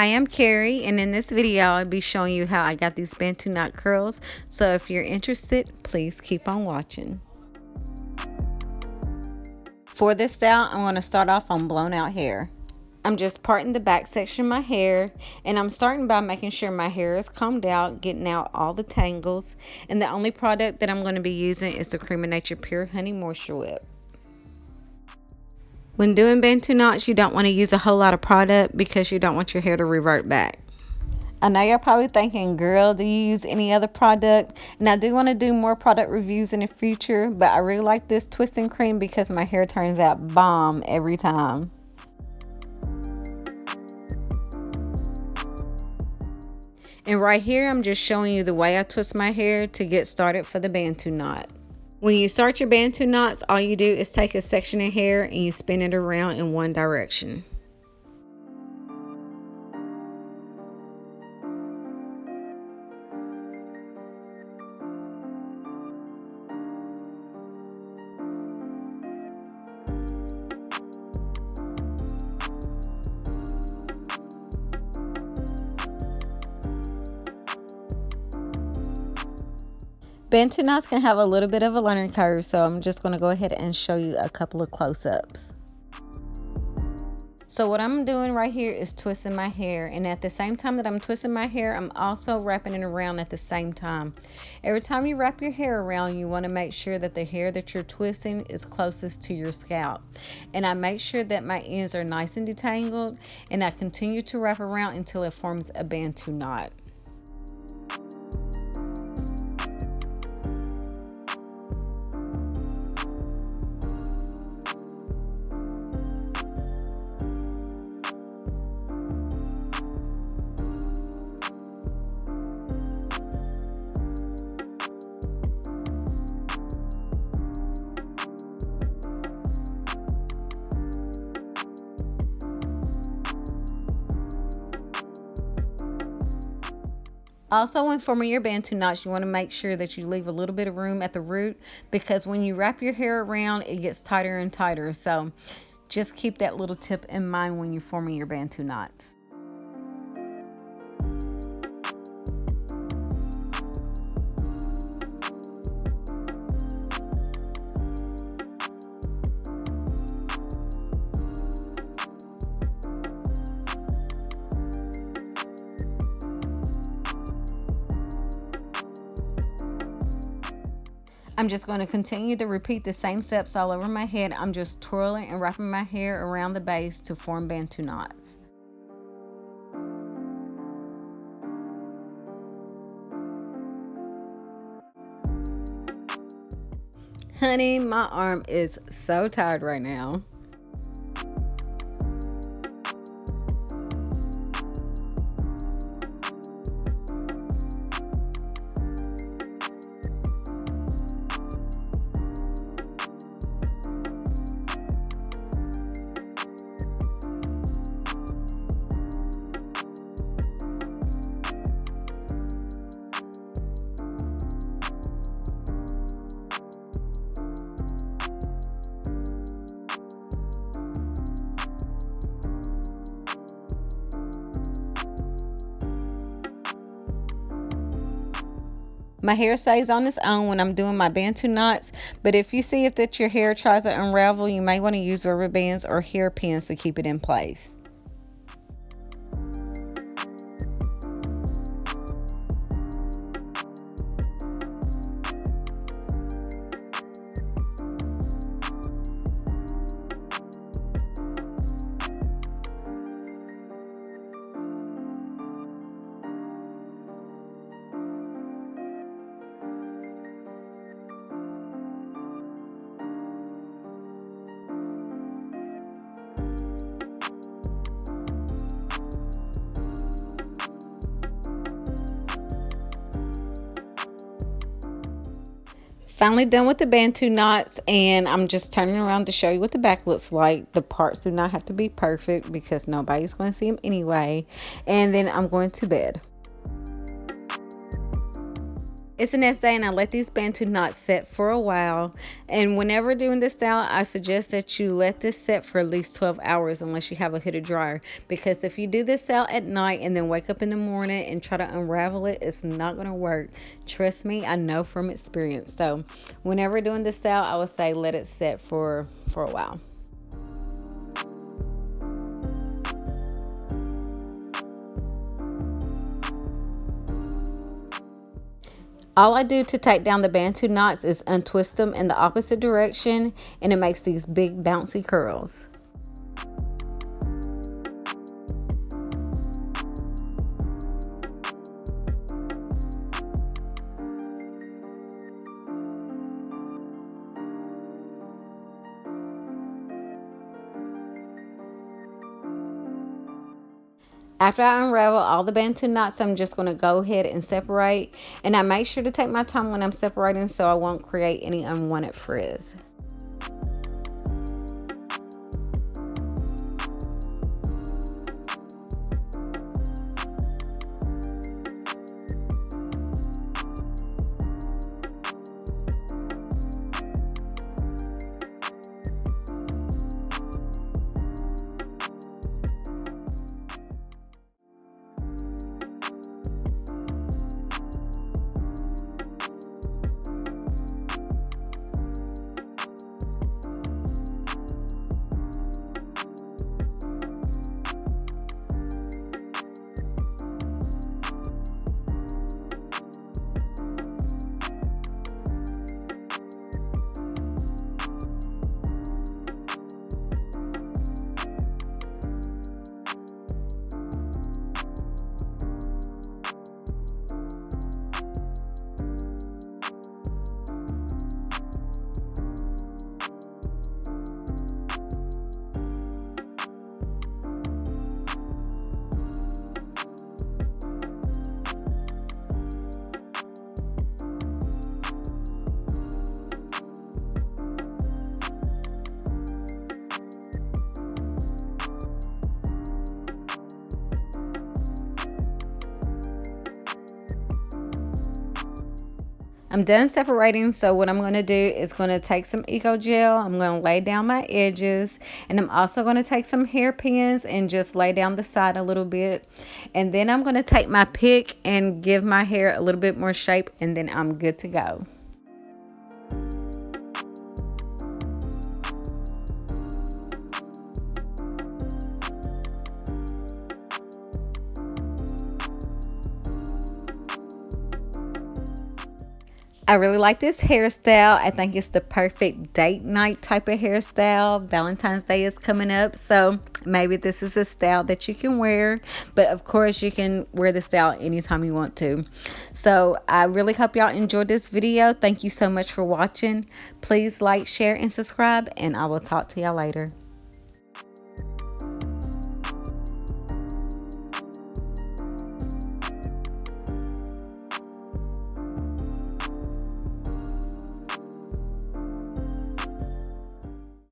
Hi, I'm Carrie, and in this video I'll be showing you how I got these Bantu knot curls. So if you're interested, please keep on watching. For this style, I'm going to start off on blown out hair. I'm just parting the back section of my hair, and I'm starting by making sure my hair is combed out, getting out all the tangles. And the only product that I'm going to be using is the Cream of Nature Pure Honey Moisture Whip. When doing Bantu knots, you don't want to use a whole lot of product because you don't want your hair to revert back. I know you're probably thinking, girl, do you use any other product? And I do want to do more product reviews in the future, but I really like this twisting cream because my hair turns out bomb every time. And right here, I'm just showing you the way I twist my hair to get started for the Bantu knot. When you start your Bantu knots, all you do is take a section of hair and you spin it around in one direction. Bantu knots can have a little bit of a learning curve, so I'm just going to go ahead and show you a couple of close-ups. So what I'm doing right here is twisting my hair, and at the same time that I'm twisting my hair, I'm also wrapping it around at the same time. Every time you wrap your hair around, you want to make sure that the hair that you're twisting is closest to your scalp. And I make sure that my ends are nice and detangled, and I continue to wrap around until it forms a Bantu knot. Also, when forming your Bantu knots, you want to make sure that you leave a little bit of room at the root, because when you wrap your hair around, it gets tighter and tighter. So just keep that little tip in mind when you're forming your Bantu knots. I'm just going to continue to repeat the same steps all over my head. I'm just twirling and wrapping my hair around the base to form Bantu knots. Honey, my arm is so tired right now. My hair stays on its own when I'm doing my Bantu knots, but if you see that your hair tries to unravel, you may want to use rubber bands or hairpins to keep it in place. Finally done with the Bantu knots, and I'm just turning around to show you what the back looks like. The parts do not have to be perfect because nobody's going to see them anyway. And then I'm going to bed. It's the next day and I let these Bantu knots set for a while. And whenever doing this style, I suggest that you let this set for at least 12 hours unless you have a hooded dryer. Because if you do this style at night and then wake up in the morning and try to unravel it, it's not going to work. Trust me, I know from experience. So whenever doing this style, I would say let it set for a while. All I do to take down the Bantu knots is untwist them in the opposite direction, and it makes these big bouncy curls. After I unravel all the Bantu knots, I'm just going to go ahead and separate. And I make sure to take my time when I'm separating so I won't create any unwanted frizz. I'm done separating, so what I'm going to do is going to take some Eco Gel. I'm going to lay down my edges, and I'm also going to take some hairpins and just lay down the side a little bit. And then I'm going to take my pick and give my hair a little bit more shape, and then I'm good to go. I really like this hairstyle. I think it's the perfect date night type of hairstyle. Valentine's Day is coming up, so maybe this is a style that you can wear. But of course, you can wear the style anytime you want to. So I really hope y'all enjoyed this video. Thank you so much for watching. Please like, share, and subscribe, and I will talk to y'all later.